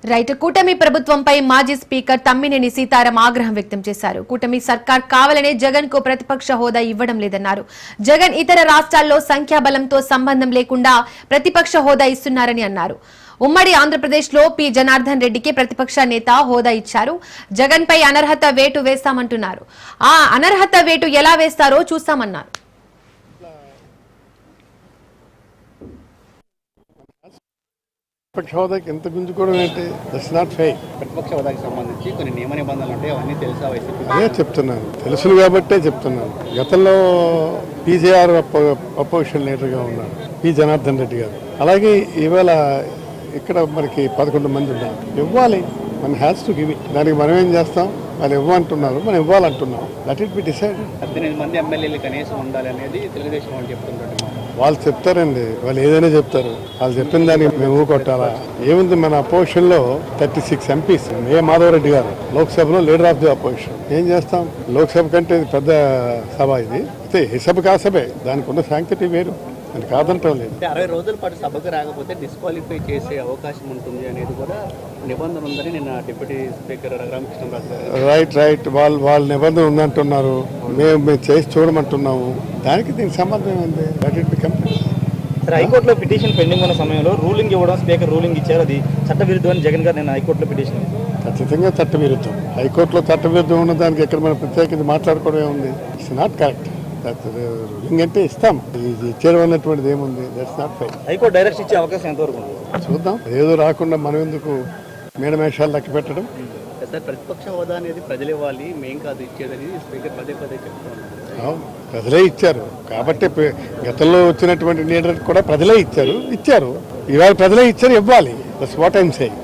Right కూటమి ప్రభుత్వంపై మాజీ స్పీకర్ తమ్మినేని సీతారాం ఆగ్రహం వ్యక్తం చేశారు. కూటమి సర్కార్ కావాలనే జగన్ కు ప్రతిపక్ష హోదా ఇవ్వడం లేదన్నారు. జగన్ ఇతర రాష్ట్రాల్లో సంఖ్యాబలంతో సంబంధం లేకుండా ప్రతిపక్ష హోదా ఇస్తున్నారని అన్నారు. ఉమ్మడి ఆంధ్రప్రదేశ్ లో పి జనార్దన్ రెడ్డికి ప్రతిపక్ష నేత హోదా ఇచ్చారు. జగన్ పై అనర్హత వేటు వేస్తామంటున్నారు. ఆ అనర్హత వేటు ఎలా వేస్తారో చూస్తామన్నారు. ప్రతిపక్ష హోదాకి ఎంత గుంజుకోవడం ఏంటి? That's not fair. ప్రతిపక్ష హోదాకి సంబంధించి కొన్ని నియమ నిబంధనలు ఉంటాయి, అవన్నీ తెలుసా వైసీపీ? అదే చెప్తున్నాను, తెలుసును కాబట్టే చెప్తున్నాను. గతంలో పీజేఆర్ అపోజిషన్ లీడర్గా ఉన్నాడు పి జనార్దన్ రెడ్డి గారు. అలాగే ఈవేళ ఇక్కడ మనకి 11 మంది ఉన్నారు. ఇవ్వాలి, మన హ్యాస్ టు గివ్ ఇట్. దానికి మనం ఏం చేస్తాం? వాళ్ళు ఇవ్వమంటున్నారు, మనం ఇవ్వాలంటున్నాం. Let it be decided. 18 మంది ఎమ్మెల్యేలు కనీసం ఉండాలి అనేది తెలుగుదేశం వాళ్ళు చెప్తుంటారు. వాళ్ళు చెప్తారండి, వాళ్ళు ఏదైనా చెప్తారు. వాళ్ళు చెప్పిన దానికి మేము కొట్టాలా? ఏముంది, మన అపోజిషన్ లో 36 ఎంపీస్. ఏ మాధవరెడ్డి గారు లోక్సభలో లీడర్ ఆఫ్ ది అపోజిషన్. ఏం చేస్తాం? లోక్సభ కంటే ఇది పెద్ద సభ. ఇది అయితే ఏ సభ కాసభే, దానికి ఉన్న శాంక్టిటీ వేరు, అని కాదంటాం లేదు. 60 రోజుల పాటు సభకు రాకపోతే డిస్క్వాలిఫై చేసే అవకాశం ఉంటుంది అనేది కూడా నిబంధన ఉందని నిన్న డిప్యూటీ స్పీకర్ రఘురామకృష్ణరాజు గారు. రైట్ వాళ్ళ నిబంధన ఉందంటున్నారు. మేము చేసి చూడమంటున్నాము. దానికి దీనికి సంబంధం ఉంది. హైకోర్టులో పిటిషన్ పెండింగ్ ఉన్న సమయంలో రూలింగ్ ఇవ్వడం, స్పీకర్ రూలింగ్ ఇచ్చారు, అది చట్టవిరుద్ధం అని జగన్ గారు నేను హైకోర్టులో పిటిషన్. ఖచ్చితంగా చట్టవిరుద్ధం. హైకోర్టులో చట్టవిరుద్ధం ఉన్న దానికి ఎక్కడ మనం ప్రత్యేకించి మాట్లాడుకోవడం ఉంది. It's not correct. రూలింగ్ అంటే ఇస్తాం, ఇది ఇచ్చేయడం అన్నటువంటిది ఏముంది? That's not fire. High court direct ఇచ్చే అవకాశం ఎంతవరకు ఉంది? చూద్దాం. ఏదో రాకుండా మనం ఎందుకు మేడమేషాలు లెక్క పెట్టడం? సార్, ప్రతిపక్ష హోదా అనేది ప్రజలు ఇవ్వాలి, మేం కాదు ఇచ్చేదని స్పీకర్ పదే చెప్తున్నారు. ప్రజలే ఇచ్చారు కాబట్టి, గతంలో వచ్చినటువంటి లీడర్ కూడా ప్రజలే ఇచ్చారు. ఇవాళ ప్రజలే ఇచ్చారు, ఇవ్వాలి. That's what I'm saying.